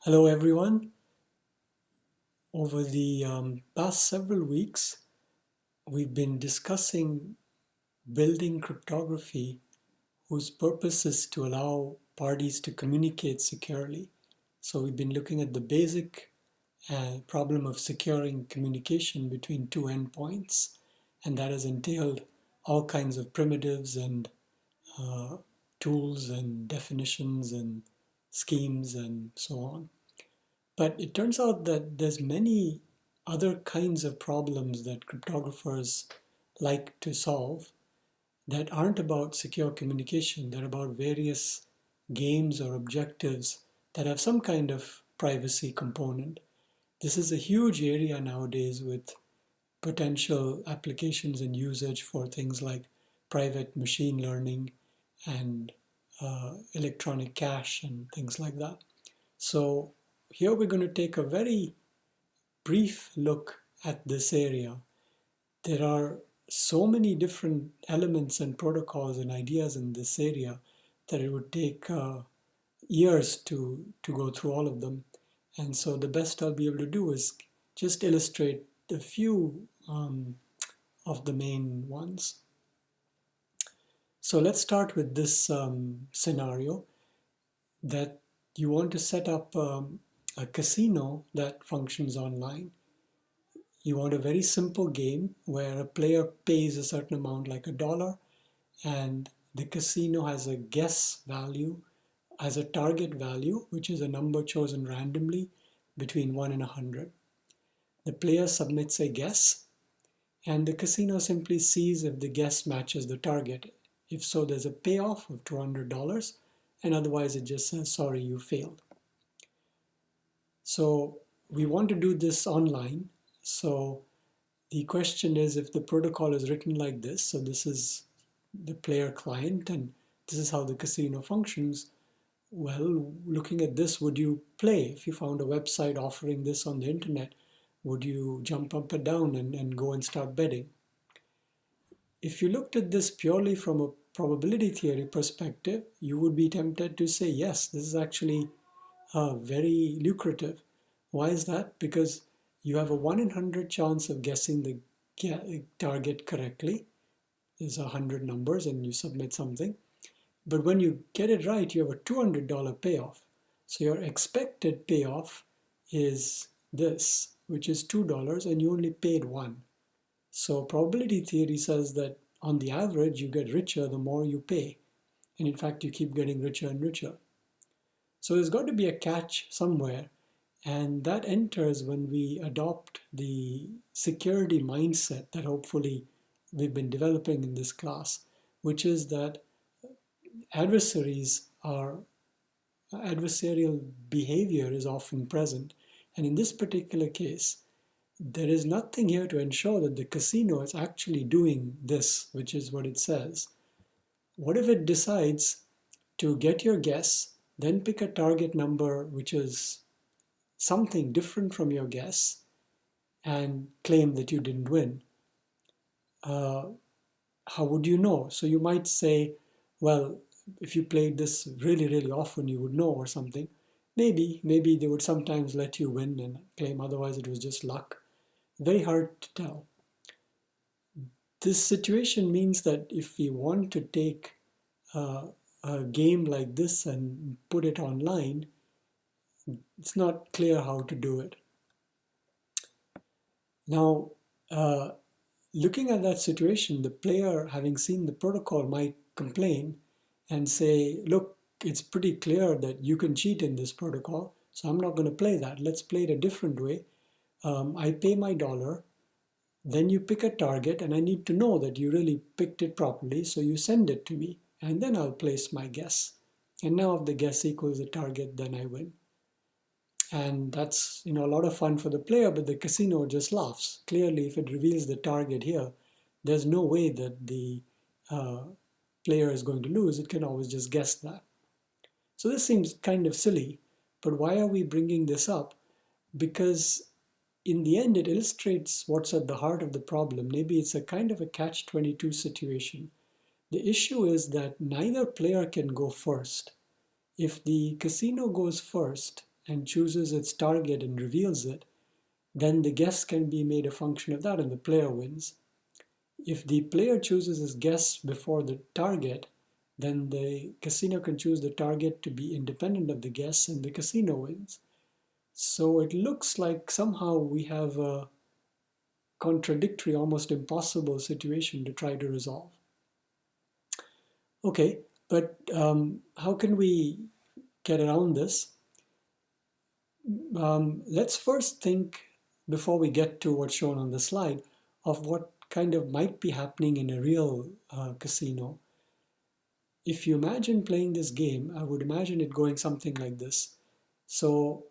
Hello everyone. Over the past several weeks, we've been discussing building cryptography whose purpose is to allow parties to communicate securely. So we've been looking at the basic problem of securing communication between two endpoints, and that has entailed all kinds of primitives and uh, tools and definitions and schemes and so on. But it turns out that there's many other kinds of problems that cryptographers like to solve that aren't about secure communication. They're about various games or objectives that have some kind of privacy component. This is a huge area nowadays with potential applications and usage for things like private machine learning and electronic cash and things like that. So here we're going to take a very brief look at this area. There are so many different elements and protocols and ideas in this area that it would take years to go through all of them. And so the best I'll be able to do is just illustrate a few of the main ones. So let's start with this scenario that you want to set up a casino that functions online. You want a very simple game where a player pays a certain amount, like $1, and the casino has a guess value, has a target value, which is a number chosen randomly between 1 and 100. The player submits a guess, and the casino simply sees if the guess matches the target. If so, there's a payoff of $200, and otherwise it just says, sorry, you failed. So we want to do this online. So the question is, if the protocol is written like this, so this is the player client and this is how the casino functions. Well, looking at this, would you play? If you found a website offering this on the internet, would you jump up and down and go and start betting? If you looked at this purely from a probability theory perspective, you would be tempted to say, yes, this is actually very lucrative. Why is that? Because you have a 1 in 100 chance of guessing the target correctly. There's 100 numbers and you submit something. But when you get it right, you have a $200 payoff. So your expected payoff is this, which is $2, and you only paid 1. So probability theory says that on the average, you get richer the more you pay. And in fact, you keep getting richer and richer. So there's got to be a catch somewhere. And that enters when we adopt the security mindset that hopefully we've been developing in this class, which is that adversarial behavior is often present. And in this particular case, there is nothing here to ensure that the casino is actually doing this, which is what it says. What if it decides to get your guess, then pick a target number which is something different from your guess and claim that you didn't win? How would you know? So you might say, well, if you played this really, really often, you would know or something. Maybe they would sometimes let you win and claim otherwise it was just luck. Very hard to tell. This situation means that if we want to take a game like this and put it online, it's not clear how to do it. Now, looking at that situation, the player, having seen the protocol, might complain and say, look, it's pretty clear that you can cheat in this protocol, so I'm not going to play that. Let's play it a different way. I pay my $1, then you pick a target, and I need to know that you really picked it properly, so you send it to me, and then I'll place my guess. And now if the guess equals the target, then I win. And that's a lot of fun for the player, but the casino just laughs. Clearly, if it reveals the target here, there's no way that the player is going to lose. It can always just guess that. So this seems kind of silly, but why are we bringing this up? Because in the end, it illustrates what's at the heart of the problem. Maybe it's a kind of a catch-22 situation. The issue is that neither player can go first. If the casino goes first and chooses its target and reveals it, then the guess can be made a function of that and the player wins. If the player chooses his guess before the target, then the casino can choose the target to be independent of the guess and the casino wins. So it looks like somehow we have a contradictory, almost impossible situation to try to resolve. Okay, but how can we get around this? Let's first think, before we get to what's shown on the slide, of what kind of might be happening in a real casino. If you imagine playing this game, I would imagine it going something like this. So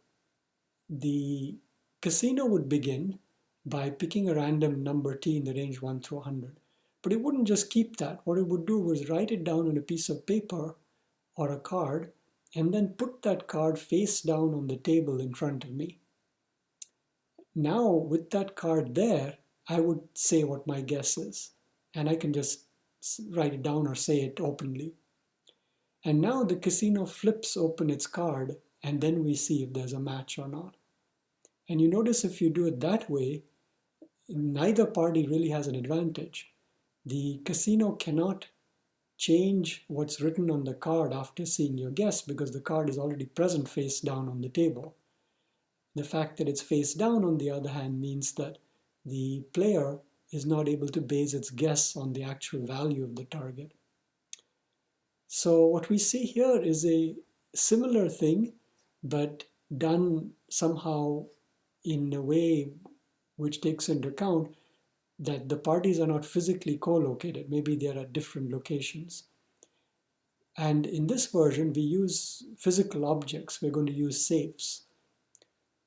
the casino would begin by picking a random number t in the range 1 through 100. But it wouldn't just keep that. What it would do was write it down on a piece of paper or a card and then put that card face down on the table in front of me. Now, with that card there, I would say what my guess is. And I can just write it down or say it openly. And now the casino flips open its card, and then we see if there's a match or not. And you notice if you do it that way, neither party really has an advantage. The casino cannot change what's written on the card after seeing your guess because the card is already present face down on the table. The fact that it's face down, on the other hand, means that the player is not able to base its guess on the actual value of the target. So what we see here is a similar thing, but done somehow in a way which takes into account that the parties are not physically co-located. Maybe they're at different locations. And in this version, we use physical objects. We're going to use safes.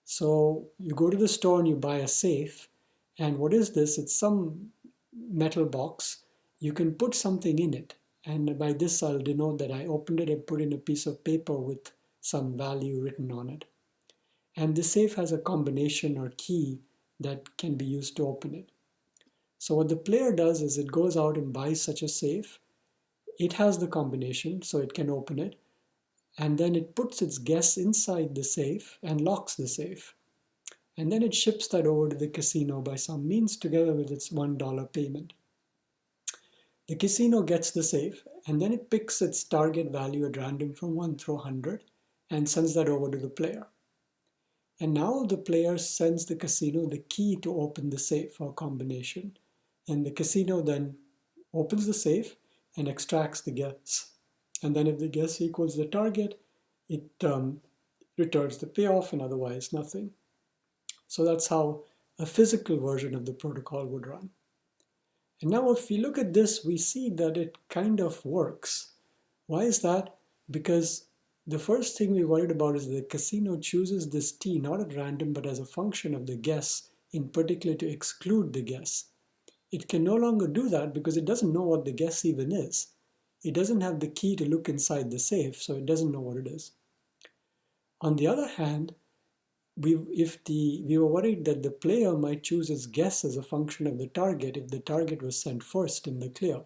So you go to the store and you buy a safe. And what is this? It's some metal box. You can put something in it. And by this, I'll denote that I opened it and put in a piece of paper with some value written on it. And the safe has a combination or key that can be used to open it. So what the player does is it goes out and buys such a safe. It has the combination, so it can open it. And then it puts its guess inside the safe and locks the safe. And then it ships that over to the casino by some means together with its $1 payment. The casino gets the safe, and then it picks its target value at random from 1 through 100 and sends that over to the player. And now the player sends the casino the key to open the safe or combination. And the casino then opens the safe and extracts the guess. And then if the guess equals the target, it returns the payoff, and otherwise nothing. So that's how a physical version of the protocol would run. And now if we look at this, we see that it kind of works. Why is that? Because the first thing we worried about is the casino chooses this t not at random but as a function of the guess, in particular to exclude the guess. It can no longer do that because it doesn't know what the guess even is. It doesn't have the key to look inside the safe, so it doesn't know what it is. On the other hand, we were worried that the player might choose its guess as a function of the target if the target was sent first in the clear.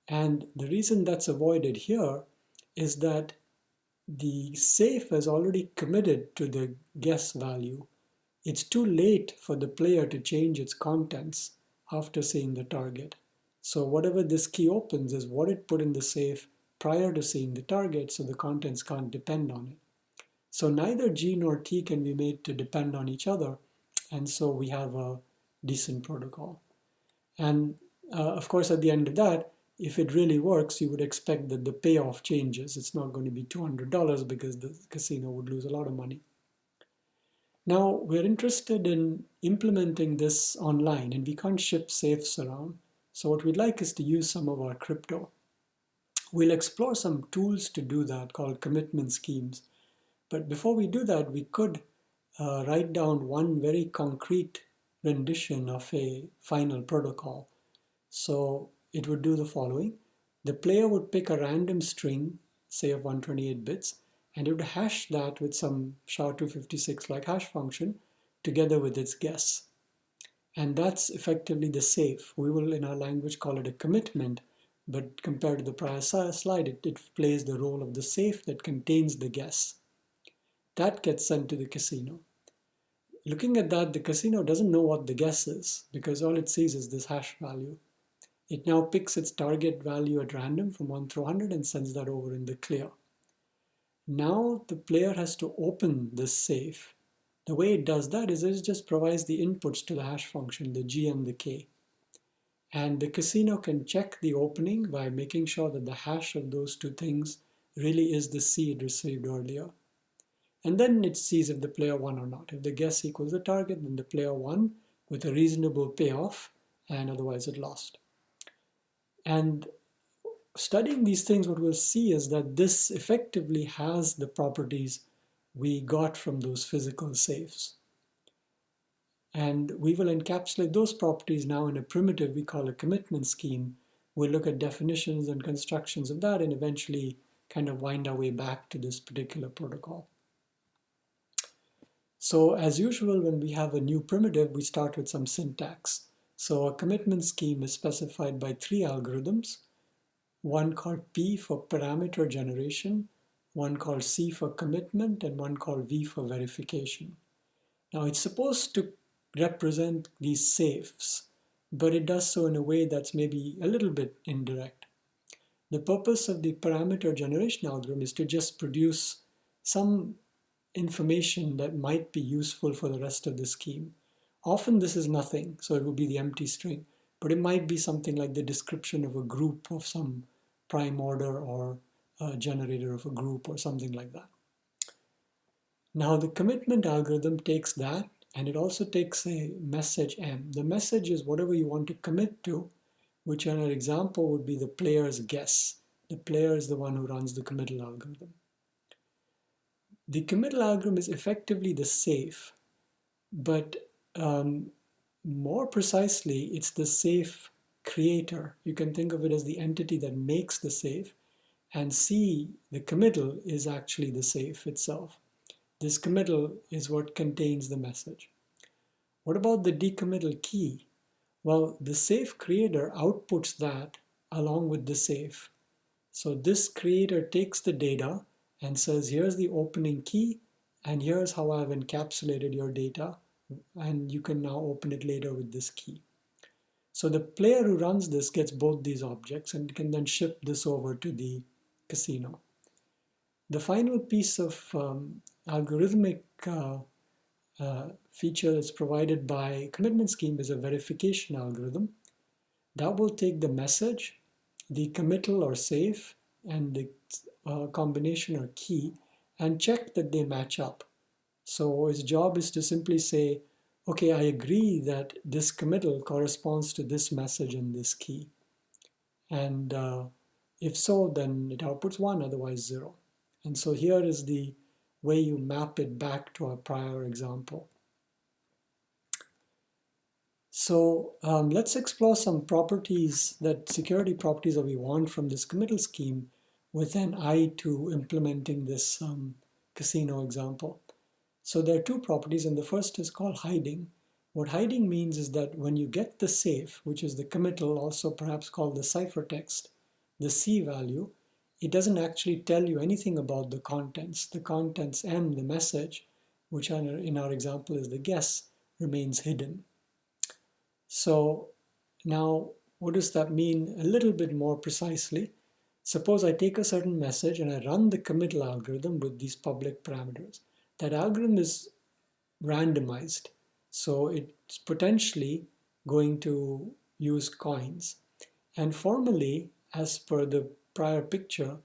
And the reason that's avoided here is that the safe has already committed to the guess value. It's too late for the player to change its contents after seeing the target. So whatever this key opens is what it put in the safe prior to seeing the target, so the contents can't depend on it. So neither G nor T can be made to depend on each other, and so we have a decent protocol. And of course, at the end of that, if it really works, you would expect that the payoff changes. It's not going to be $200 because the casino would lose a lot of money. Now, we're interested in implementing this online, and we can't ship safes around. So what we'd like is to use some of our crypto. We'll explore some tools to do that called commitment schemes. But before we do that, we could write down one very concrete rendition of a final protocol. So it would do the following. The player would pick a random string, say of 128 bits, and it would hash that with some SHA-256-like hash function together with its guess. And that's effectively the safe. We will, in our language, call it a commitment, but compared to the prior slide, it plays the role of the safe that contains the guess. that gets sent to the casino. Looking at that, the casino doesn't know what the guess is because all it sees is this hash value. It now picks its target value at random from 1 through 100 and sends that over in the clear. Now the player has to open this safe. The way it does that is it just provides the inputs to the hash function, the G and the K. And the casino can check the opening by making sure that the hash of those two things really is the C it received earlier. And then it sees if the player won or not. If the guess equals the target, then the player won with a reasonable payoff, and otherwise it lost. And studying these things, what we'll see is that this effectively has the properties we got from those physical safes. And we will encapsulate those properties now in a primitive we call a commitment scheme. We'll look at definitions and constructions of that and eventually kind of wind our way back to this particular protocol. So as usual, when we have a new primitive, we start with some syntax. So a commitment scheme is specified by 3 algorithms, one called P for parameter generation, one called C for commitment, and one called V for verification. Now it's supposed to represent these safes, but it does so in a way that's maybe a little bit indirect. The purpose of the parameter generation algorithm is to just produce some information that might be useful for the rest of the scheme. Often this is nothing, so it will be the empty string, but it might be something like the description of a group of some prime order or a generator of a group or something like that. Now the commitment algorithm takes that, and it also takes a message M. The message is whatever you want to commit to, which in our example would be the player's guess. The player is the one who runs the committal algorithm. The committal algorithm is effectively the safe, but more precisely, it's the safe creator. You can think of it as the entity that makes the safe, and C, the committal, is actually the safe itself. This committal is what contains the message. What about the decommittal key? Well, the safe creator outputs that along with the safe. So this creator takes the data and says, here's the opening key, and here's how I've encapsulated your data, and you can now open it later with this key. So the player who runs this gets both these objects and can then ship this over to the casino. The final piece of algorithmic feature that's provided by commitment scheme is a verification algorithm. That will take the message, the committal or safe, and the combination or key, and check that they match up. So its job is to simply say, okay, I agree that this committal corresponds to this message and this key. And if so, then it outputs 1, otherwise 0. And so here is the way you map it back to our prior example. So let's explore some properties, security properties that we want from this committal scheme with an eye to implementing this casino example. So there are 2 properties, and the first is called hiding. What hiding means is that when you get the safe, which is the committal, also perhaps called the ciphertext, the C value, it doesn't actually tell you anything about the contents. The contents M, the message, which in our example is the guess, remains hidden. So now what does that mean a little bit more precisely? Suppose I take a certain message and I run the committal algorithm with these public parameters. That algorithm is randomized, so it's potentially going to use coins. And formally, as per the prior picture,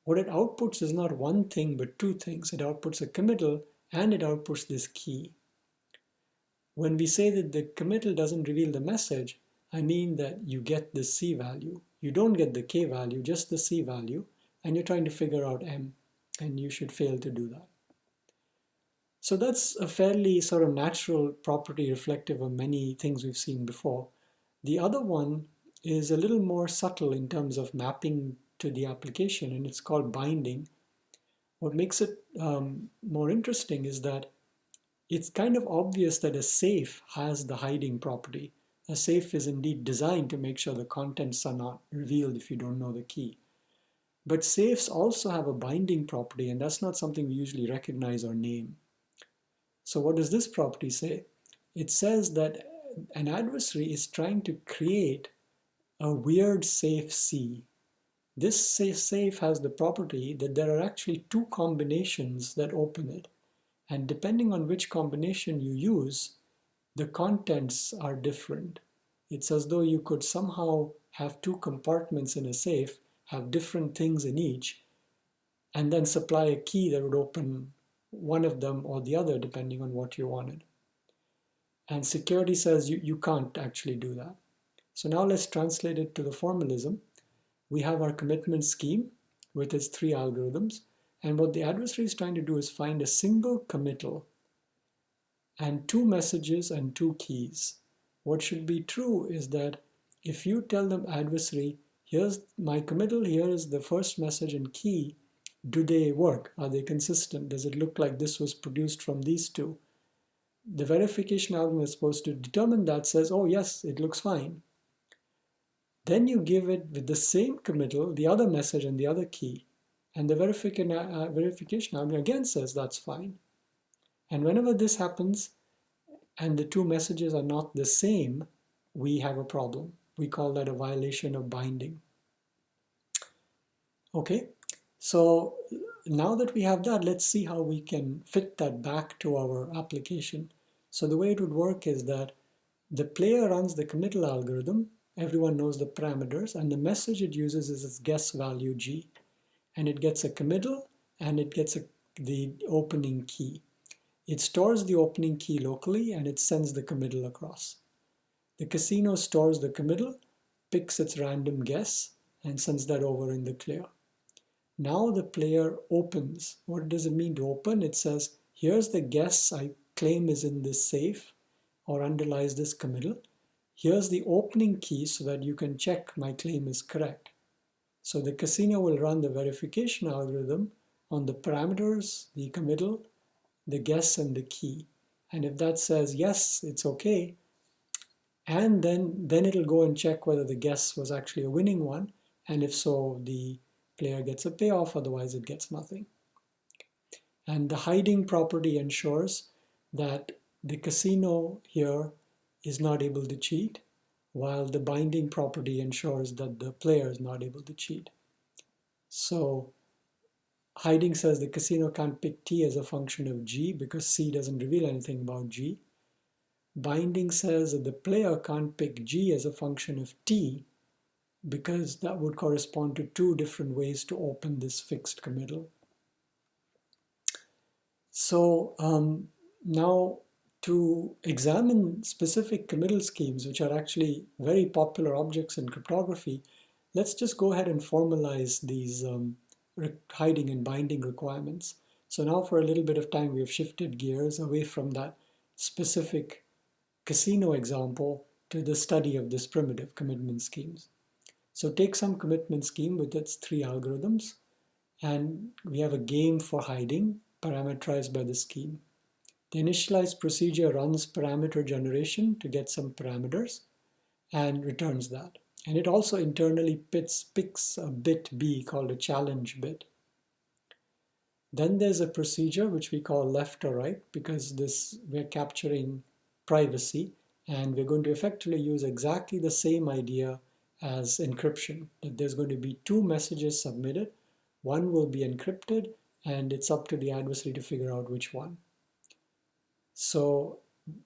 what it outputs is not one thing but 2 things. It outputs a committal and it outputs this key. When we say that the committal doesn't reveal the message, I mean that you get the C value. You don't get the K value, just the C value, and you're trying to figure out M, and you should fail to do that. So that's a fairly sort of natural property reflective of many things we've seen before. The other one is a little more subtle in terms of mapping to the application, and it's called binding. What makes it more interesting is that it's kind of obvious that a safe has the hiding property. A safe is indeed designed to make sure the contents are not revealed if you don't know the key. But safes also have a binding property, and that's not something we usually recognize or name. So what does this property say? It says that an adversary is trying to create a weird safe C. This safe has the property that there are actually two combinations that open it. And depending on which combination you use, the contents are different. It's as though you could somehow have two compartments in a safe, have different things in each, and then supply a key that would open one of them or the other depending on what you wanted. And security says you can't actually do that. So now let's translate it to the formalism. We have our commitment scheme with its three algorithms. And what the adversary is trying to do is find a single committal and two messages and two keys. What should be true is that if you tell the adversary, here's my committal, here is the first message and key, do they work? Are they consistent? Does it look like this was produced from these two? The verification algorithm is supposed to determine that, says, oh yes, it looks fine. Then you give it with the same committal, the other message and the other key. And the verification algorithm again says that's fine. And whenever this happens and the two messages are not the same, we have a problem. We call that a violation of binding. Okay, so now that we have that, let's see how we can fit that back to our application. So the way it would work is that the player runs the committal algorithm. Everyone knows the parameters, and the message it uses is its guess value G. And it gets a committal, and it gets the opening key. It stores the opening key locally, and it sends the committal across. The casino stores the committal, picks its random guess, and sends that over in the clear. Now the player opens. What does it mean to open? It says, here's the guess I claim is in this safe or underlies this committal. Here's the opening key so that you can check my claim is correct. So the casino will run the verification algorithm on the parameters, the committal, the guess, and the key. And if that says yes, it's okay, and then it'll go and check whether the guess was actually a winning one, and if so, the player gets a payoff, otherwise it gets nothing. And the hiding property ensures that the casino here is not able to cheat, while the binding property ensures that the player is not able to cheat. So hiding says the casino can't pick T as a function of G because C doesn't reveal anything about G. Binding says that the player can't pick G as a function of T because that would correspond to two different ways to open this fixed committal. So now to examine specific committal schemes, which are actually very popular objects in cryptography, let's just go ahead and formalize these hiding and binding requirements. So now for a little bit of time, we have shifted gears away from that specific casino example to the study of this primitive commitment schemes. So take some commitment scheme with its three algorithms, and we have a game for hiding parameterized by the scheme. The initialized procedure runs parameter generation to get some parameters and returns that. And it also internally picks a bit B called a challenge bit. Then there's a procedure which we call left or right because we're capturing privacy, and we're going to effectively use exactly the same idea as encryption, that there's going to be two messages submitted. One will be encrypted, and it's up to the adversary to figure out which one. So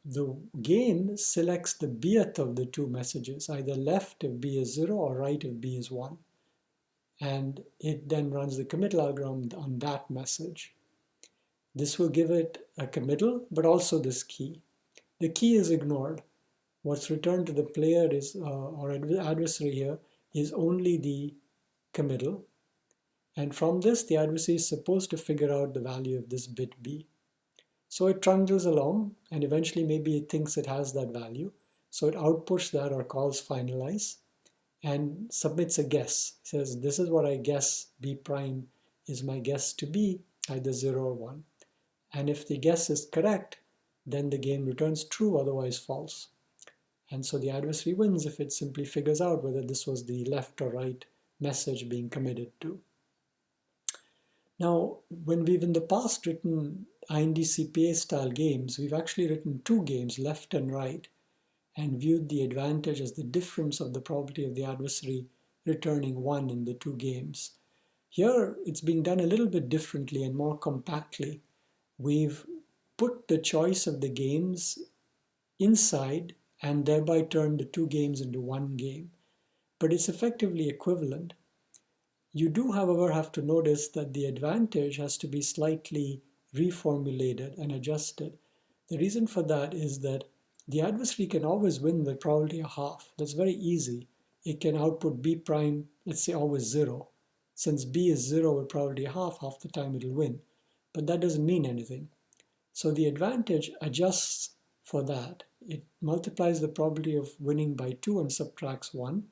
the game selects the bth of the two messages, either left if B is 0 or right if B is 1. And it then runs the committal algorithm on that message. This will give it a committal, but also this key. The key is ignored. What's returned to the player is, or adversary here, is only the committal. And from this, the adversary is supposed to figure out the value of this bit B. So it trundles along, and eventually maybe it thinks it has that value. So it outputs that or calls finalize and submits a guess. It says, this is what I guess B prime is my guess to be, either 0 or 1. And if the guess is correct, then the game returns true, otherwise false. And so the adversary wins if it simply figures out whether this was the left or right message being committed to. Now, when we've in the past written IND-CPA style games, we've actually written two games, left and right, and viewed the advantage as the difference of the probability of the adversary returning 1 in the two games. Here, it's being done a little bit differently and more compactly. We've put the choice of the games inside and thereby turned the two games into one game. But it's effectively equivalent. You do, however, have to notice that the advantage has to be slightly reformulated and adjusted. The reason for that is that the adversary can always win with probability of half. That's very easy. It can output B prime, let's say always 0. Since B is 0 with probability of half the time it'll win. But that doesn't mean anything. So the advantage adjusts for that. It multiplies the probability of winning by 2 and subtracts 1,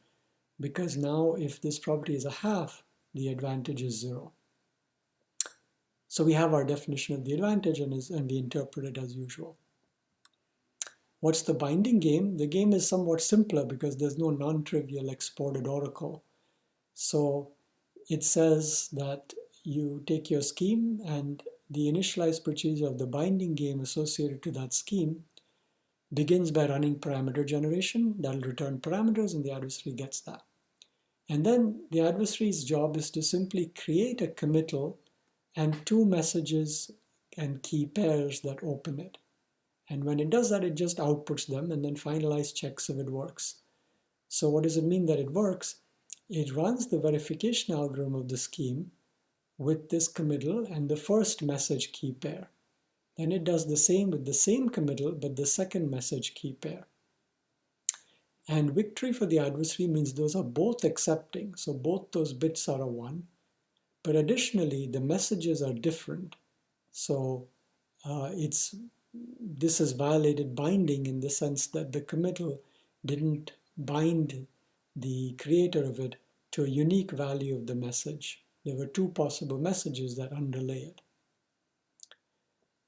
because now if this probability is a half, the advantage is 0. So we have our definition of the advantage and we interpret it as usual. What's the binding game? The game is somewhat simpler because there's no non-trivial exported oracle. So it says that you take your scheme and the initialized procedure of the binding game associated to that scheme begins by running parameter generation. That'll return parameters and the adversary gets that. And then the adversary's job is to simply create a committal and two messages and key pairs that open it. And when it does that, it just outputs them and then finalize checks if it works. So what does it mean that it works? It runs the verification algorithm of the scheme with this committal and the first message key pair. Then it does the same with the same committal, but the second message key pair. And victory for the adversary means those are both accepting. So both those bits are a 1. But additionally, the messages are different. So this has violated binding in the sense that the committal didn't bind the creator of it to a unique value of the message. There were two possible messages that underlay it.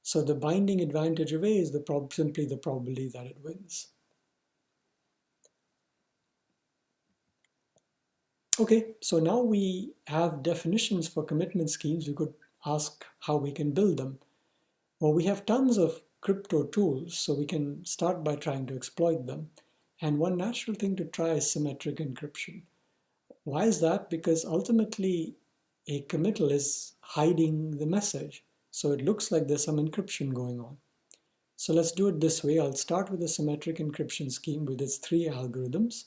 So the binding advantage of A is simply the probability that it wins. Okay, so now we have definitions for commitment schemes. We could ask how we can build them. Well, we have tons of crypto tools, so we can start by trying to exploit them. And one natural thing to try is symmetric encryption. Why is that? Because ultimately a committal is hiding the message. So it looks like there's some encryption going on. So let's do it this way. I'll start with a symmetric encryption scheme with its 3 algorithms.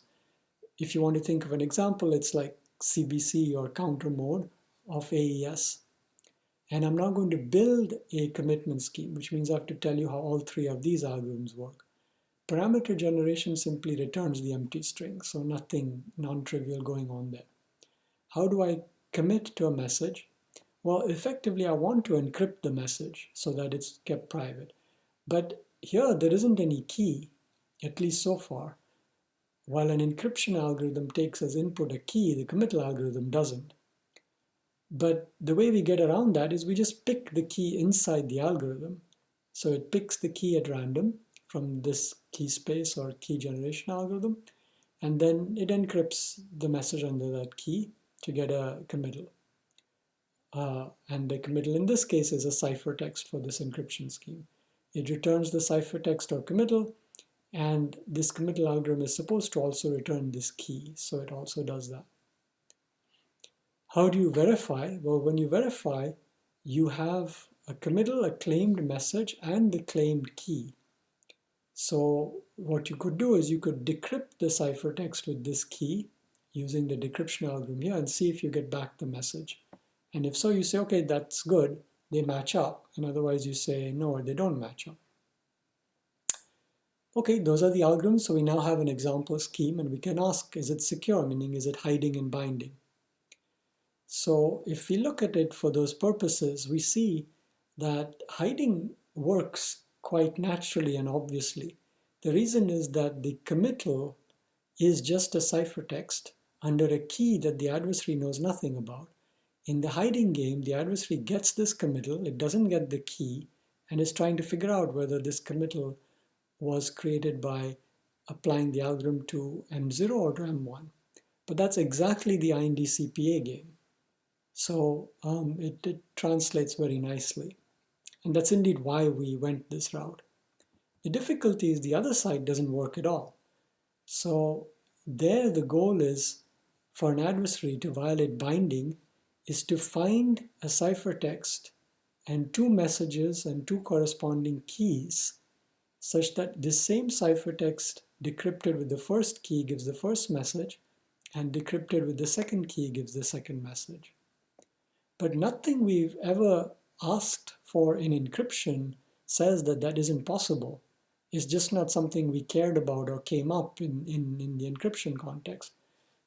If you want to think of an example, it's like CBC or counter mode of AES. And I'm now going to build a commitment scheme, which means I have to tell you how all 3 of these algorithms work. Parameter generation simply returns the empty string, so nothing non-trivial going on there. How do I commit to a message? Well, effectively, I want to encrypt the message so that it's kept private. But here, there isn't any key, at least so far. While an encryption algorithm takes as input a key, the committal algorithm doesn't. But the way we get around that is we just pick the key inside the algorithm. So it picks the key at random from this key space or key generation algorithm, and then it encrypts the message under that key to get a committal. And the committal in this case is a ciphertext for this encryption scheme. It returns the ciphertext or committal, and this committal algorithm is supposed to also return this key, so it also does that. How do you verify? Well, when you verify, you have a committal, a claimed message, and the claimed key. So what you could do is you could decrypt the ciphertext with this key using the decryption algorithm here and see if you get back the message. And if so, you say, okay, that's good, they match up. And otherwise you say, no, they don't match up. Okay, those are the algorithms. So we now have an example scheme and we can ask, is it secure? Meaning, is it hiding and binding? So if we look at it for those purposes, we see that hiding works quite naturally and obviously. The reason is that the committal is just a ciphertext under a key that the adversary knows nothing about. In the hiding game, the adversary gets this committal, it doesn't get the key, and is trying to figure out whether this committal was created by applying the algorithm to M0 or to M1. But that's exactly the IND-CPA game. So it translates very nicely. And that's indeed why we went this route. The difficulty is the other side doesn't work at all. So there the goal is for an adversary to violate binding is to find a ciphertext and two messages and two corresponding keys such that this same ciphertext decrypted with the first key gives the first message and decrypted with the second key gives the second message. But nothing we've ever asked for in encryption says that that isn't possible. It's just not something we cared about or came up in the encryption context.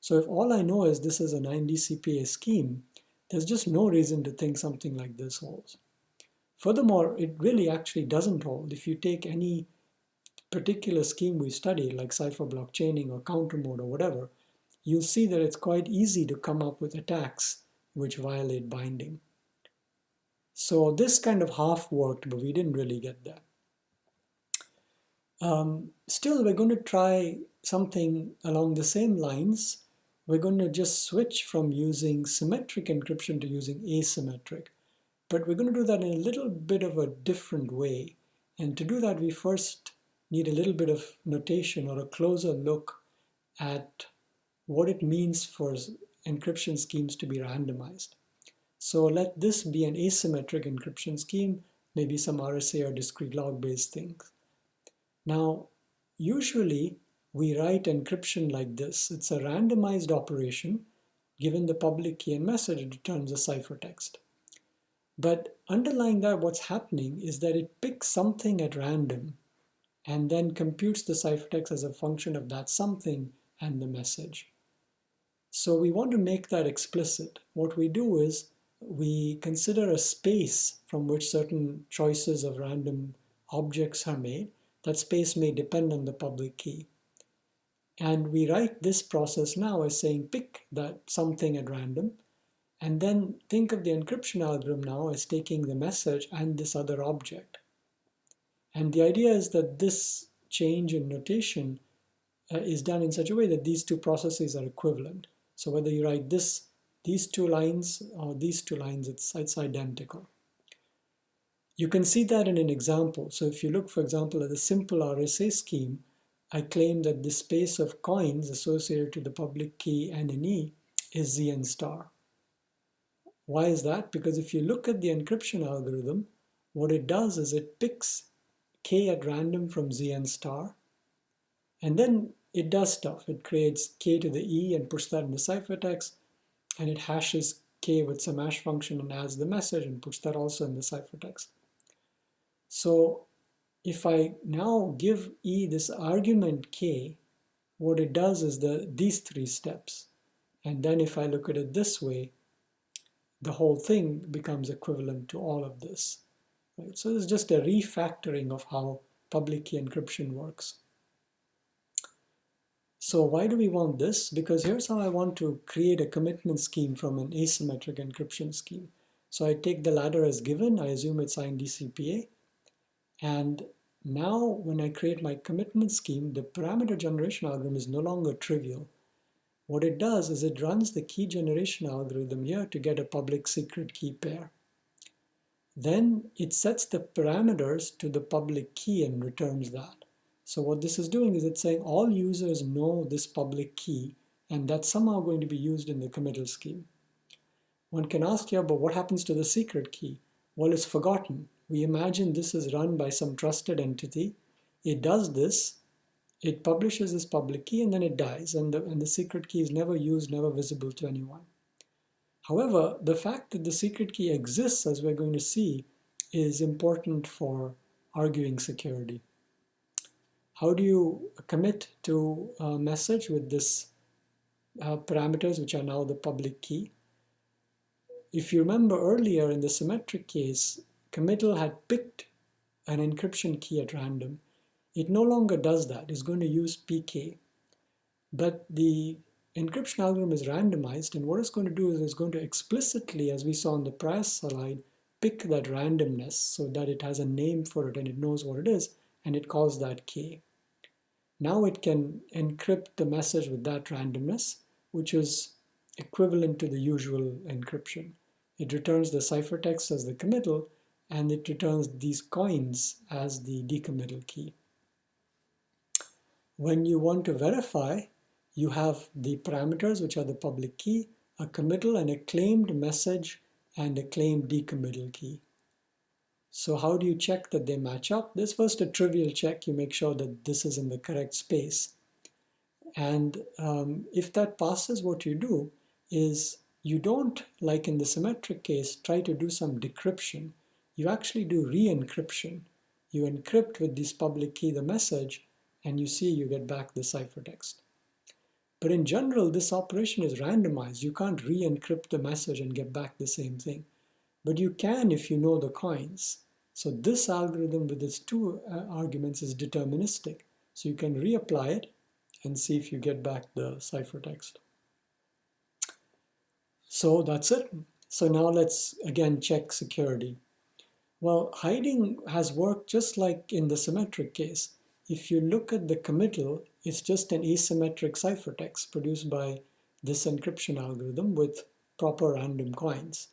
So if all I know is this is a 9DCPA scheme, there's just no reason to think something like this holds. Furthermore, it really actually doesn't hold. If you take any particular scheme we study, like cipher block chaining or counter mode or whatever, you'll see that it's quite easy to come up with attacks which violate binding. So this kind of half worked, but we didn't really get there. Still, we're going to try something along the same lines. We're going to just switch from using symmetric encryption to using asymmetric. But we're going to do that in a little bit of a different way. And to do that, we first need a little bit of notation or a closer look at what it means for encryption schemes to be randomized. So let this be an asymmetric encryption scheme, maybe some RSA or discrete log-based things. Now, usually we write encryption like this. It's a randomized operation. Given the public key and message, it returns a ciphertext. But underlying that, what's happening is that it picks something at random and then computes the ciphertext as a function of that something and the message. So we want to make that explicit. What we do is we consider a space from which certain choices of random objects are made. That space may depend on the public key. And we write this process now as saying pick that something at random, and then think of the encryption algorithm now as taking the message and this other object. And the idea is that this change in notation is done in such a way that these two processes are equivalent. So whether you write these two lines or these two lines, it's identical. You can see that in an example. So if you look, for example, at the simple RSA scheme, I claim that the space of coins associated to the public key N and E is Zn star. Why is that? Because if you look at the encryption algorithm, what it does is it picks k at random from Zn star, and then it does stuff. It creates k to the e and puts that in the ciphertext, and it hashes k with some hash function and adds the message and puts that also in the ciphertext. So if I now give e this argument k, what it does is these three steps. And then if I look at it this way, the whole thing becomes equivalent to all of this. Right? So it's just a refactoring of how public key encryption works. So why do we want this? Because here's how I want to create a commitment scheme from an asymmetric encryption scheme. So I take the ladder as given, I assume it's signed DCPA, and now when I create my commitment scheme, the parameter generation algorithm is no longer trivial. What it does is it runs the key generation algorithm here to get a public secret key pair. Then it sets the parameters to the public key and returns that. So what this is doing is it's saying all users know this public key, and that's somehow going to be used in the committal scheme. One can ask here, but what happens to the secret key? Well, it's forgotten. We imagine this is run by some trusted entity. It does this, it publishes this public key, and then it dies, and the secret key is never used, never visible to anyone. However, the fact that the secret key exists, as we're going to see, is important for arguing security. How do you commit to a message with this parameters, which are now the public key? If you remember earlier in the symmetric case, committal had picked an encryption key at random. It no longer does that. It's going to use PK. But the encryption algorithm is randomized, and what it's going to do is it's going to explicitly, as we saw on the prior slide, pick that randomness so that it has a name for it and it knows what it is, and it calls that K. Now it can encrypt the message with that randomness, which is equivalent to the usual encryption. It returns the ciphertext as the committal, and it returns these coins as the decommittal key. When you want to verify, you have the parameters, which are the public key, a committal and a claimed message, and a claimed decommittal key. So how do you check that they match up? There's first a trivial check. You make sure that this is in the correct space. And if that passes, what you do is you don't, like in the symmetric case, try to do some decryption. You actually do re-encryption. You encrypt with this public key the message, and you see you get back the ciphertext. But in general, this operation is randomized. You can't re-encrypt the message and get back the same thing. But you can if you know the coins. So this algorithm with its two arguments is deterministic. So you can reapply it and see if you get back the ciphertext. So that's it. So now let's again check security. Well, hiding has worked just like in the symmetric case. If you look at the committal, it's just an asymmetric ciphertext produced by this encryption algorithm with proper random coins.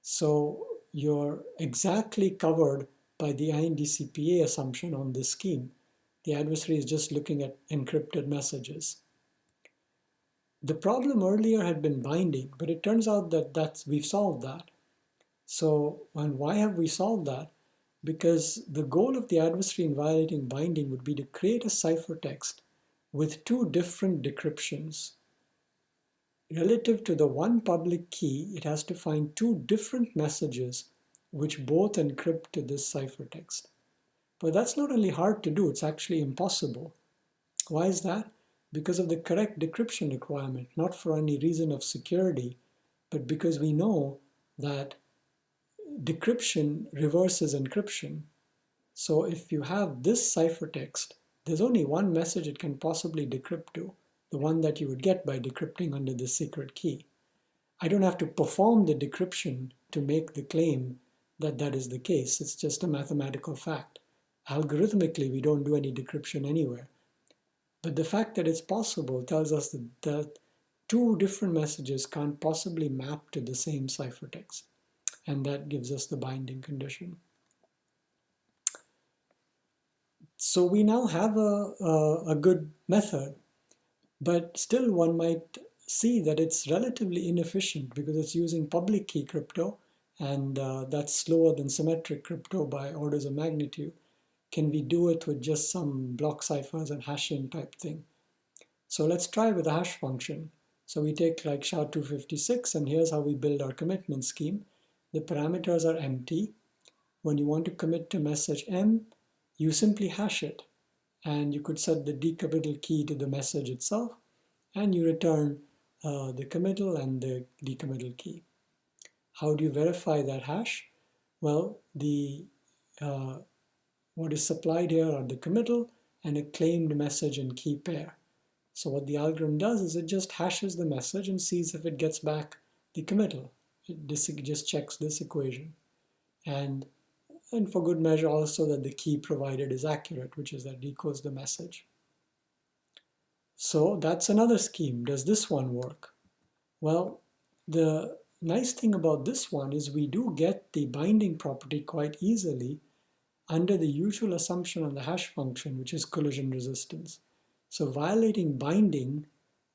So you're exactly covered by the INDCPA assumption on this scheme. The adversary is just looking at encrypted messages. The problem earlier had been binding, but it turns out that we've solved that. So, and why have we solved that? Because the goal of the adversary in violating binding would be to create a ciphertext with two different decryptions. Relative to the one public key, it has to find two different messages which both encrypt to this ciphertext. But that's not only hard to do, it's actually impossible. Why is that? Because of the correct decryption requirement, not for any reason of security, but because we know that decryption reverses encryption. So if you have this ciphertext, there's only one message it can possibly decrypt to, the one that you would get by decrypting under the secret key. I don't have to perform the decryption to make the claim that that is the case. It's just a mathematical fact. Algorithmically, we don't do any decryption anywhere. But the fact that it's possible tells us that two different messages can't possibly map to the same ciphertext. And that gives us the binding condition. So we now have a good method, but still one might see that it's relatively inefficient because it's using public key crypto, and that's slower than symmetric crypto by orders of magnitude. Can we do it with just some block ciphers and hashing type thing? So let's try with a hash function. So we take like SHA-256, and here's how we build our commitment scheme. The parameters are empty. When you want to commit to message M, you simply hash it. And you could set the decommittal key to the message itself, and you return the committal and the decommittal key. How do you verify that hash? Well, what is supplied here are the committal and a claimed message and key pair. So what the algorithm does is it just hashes the message and sees if it gets back the committal. It just checks this equation. And for good measure also that the key provided is accurate, which is that it equals the message. So that's another scheme. Does this one work? Well, the nice thing about this one is we do get the binding property quite easily under the usual assumption on the hash function, which is collision resistance. So violating binding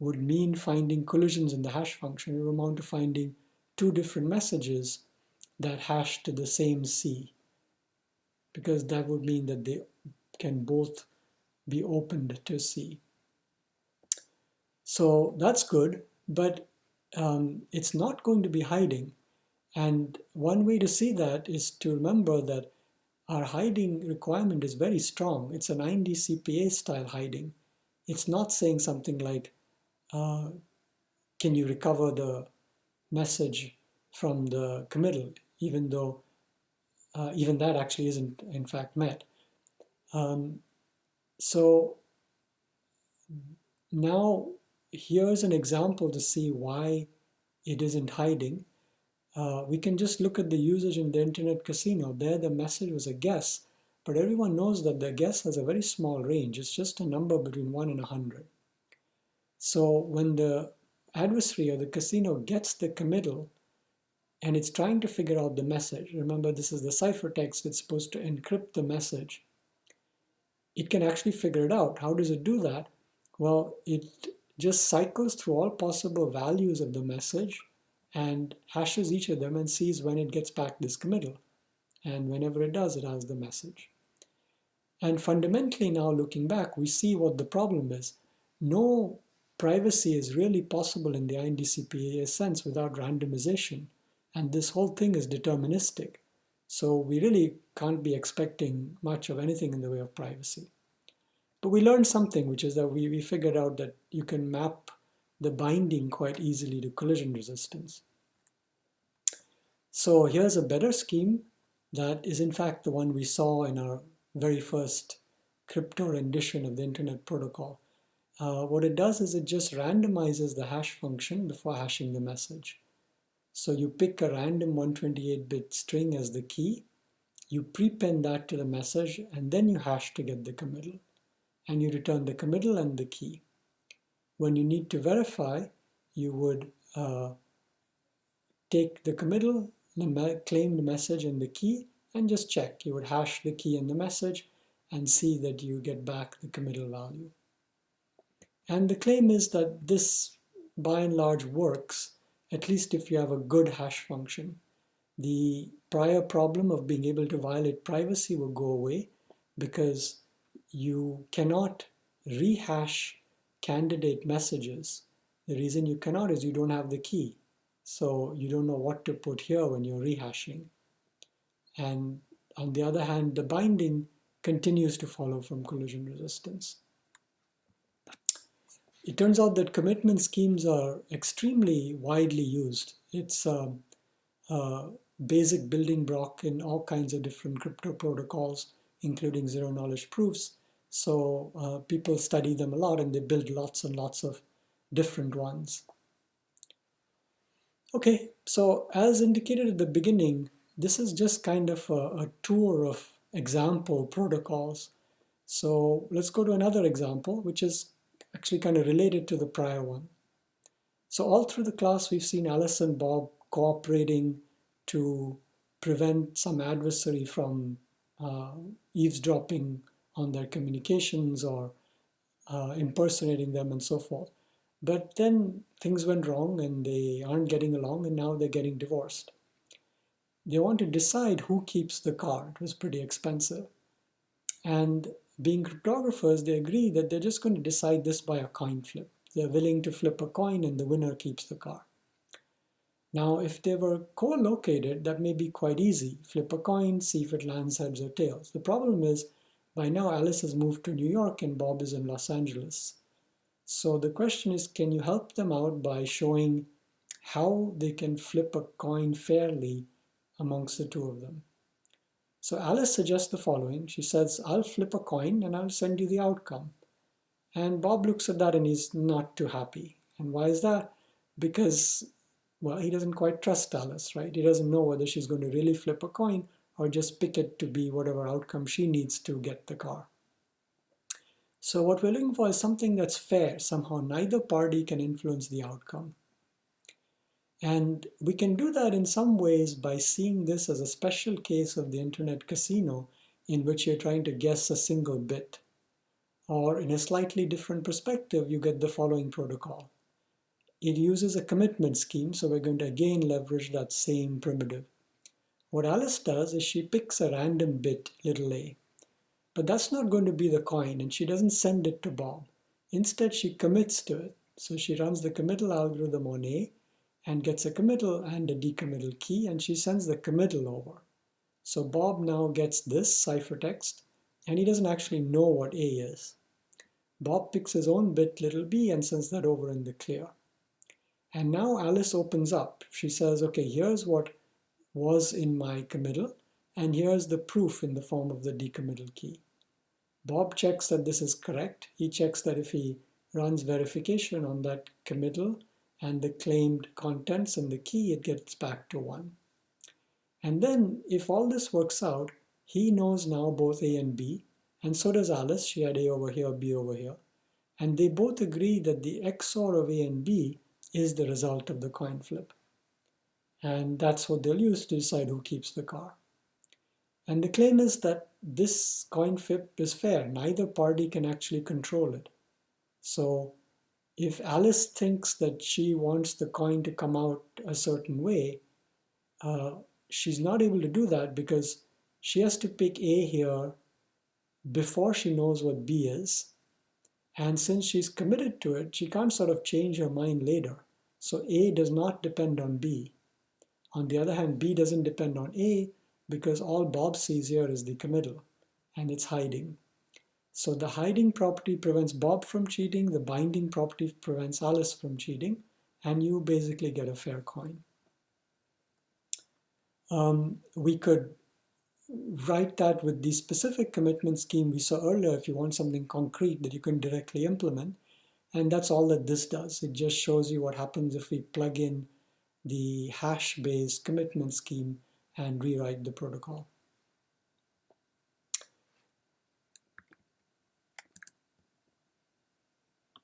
would mean finding collisions in the hash function. It would amount to finding two different messages that hash to the same C, because that would mean that they can both be opened to C. So that's good, but it's not going to be hiding. And one way to see that is to remember that our hiding requirement is very strong. It's an INDCPA style hiding. It's not saying something like, can you recover the message from the committal, even though even that actually isn't in fact met. So now here's an example to see why it isn't hiding. We can just look at the usage in the internet casino. There the message was a guess, but everyone knows that the guess has a very small range. It's just a number between 1 and 100. So when the adversary or the casino gets the committal, and it's trying to figure out the message. Remember, this is the ciphertext. It's supposed to encrypt the message. It can actually figure it out. How does it do that? Well, it just cycles through all possible values of the message and hashes each of them and sees when it gets back this committal. And whenever it does, it has the message. And fundamentally now looking back, we see what the problem is. No privacy is really possible in the INDCPA sense without randomization. And this whole thing is deterministic. So we really can't be expecting much of anything in the way of privacy. But we learned something, which is that we figured out that you can map the binding quite easily to collision resistance. So here's a better scheme that is in fact the one we saw in our very first crypto rendition of the Internet Protocol. What it does is it just randomizes the hash function before hashing the message. So you pick a random 128-bit string as the key, you prepend that to the message, and then you hash to get the committal. And you return the committal and the key. When you need to verify, you would take the committal, the claimed message, and the key, and just check. You would hash the key and the message and see that you get back the committal value. And the claim is that this, by and large, works, at least if you have a good hash function. The prior problem of being able to violate privacy will go away because you cannot rehash candidate messages. The reason you cannot is you don't have the key. So you don't know what to put here when you're rehashing. And on the other hand, the binding continues to follow from collision resistance. It turns out that commitment schemes are extremely widely used. It's a basic building block in all kinds of different crypto protocols, including zero-knowledge proofs. So people study them a lot and they build lots and lots of different ones. Okay, so as indicated at the beginning, this is just kind of a tour of example protocols. So let's go to another example, which is actually kind of related to the prior one. So all through the class, we've seen Alice and Bob cooperating to prevent some adversary from eavesdropping on their communications or impersonating them and so forth. But then things went wrong and they aren't getting along, and now they're getting divorced. They want to decide who keeps the car. It was pretty expensive. And being cryptographers, they agree that they're just going to decide this by a coin flip. They're willing to flip a coin and the winner keeps the car. Now, if they were co-located, that may be quite easy. Flip a coin, see if it lands heads or tails. The problem is, by now Alice has moved to New York and Bob is in Los Angeles. So the question is, can you help them out by showing how they can flip a coin fairly amongst the two of them? So Alice suggests the following. She says, I'll flip a coin and I'll send you the outcome. And Bob looks at that and he's not too happy. And why is that? Because, well, he doesn't quite trust Alice, right? He doesn't know whether she's going to really flip a coin or just pick it to be whatever outcome she needs to get the car. So what we're looking for is something that's fair. Somehow neither party can influence the outcome. And we can do that in some ways by seeing this as a special case of the internet casino in which you're trying to guess a single bit. Or in a slightly different perspective, you get the following protocol. It uses a commitment scheme, so we're going to again leverage that same primitive. What Alice does is she picks a random bit, little a. But that's not going to be the coin, and she doesn't send it to Bob. Instead, she commits to it. So she runs the committal algorithm on A and gets a committal and a decommittal key, and she sends the committal over. So Bob now gets this ciphertext, and he doesn't actually know what A is. Bob picks his own bit, little b, and sends that over in the clear. And now Alice opens up. She says, okay, here's what was in my committal, and here's the proof in the form of the decommittal key. Bob checks that this is correct. He checks that if he runs verification on that committal and the claimed contents and the key, it gets back to 1. And then if all this works out, he knows now both A and B, and so does Alice. She had A over here, B over here. And they both agree that the XOR of A and B is the result of the coin flip. and that's what they'll use to decide who keeps the car. And the claim is that this coin flip is fair. Neither party can actually control it. So if Alice thinks that she wants the coin to come out a certain way, she's not able to do that because she has to pick A here before she knows what B is. And since she's committed to it, she can't sort of change her mind later. So A does not depend on B. On the other hand, B doesn't depend on A because all Bob sees here is the committal and it's hiding. So the hiding property prevents Bob from cheating, the binding property prevents Alice from cheating, and you basically get a fair coin. We could write that with the specific commitment scheme we saw earlier if you want something concrete that you can directly implement. And that's all that this does. It just shows you what happens if we plug in the hash-based commitment scheme and rewrite the protocol.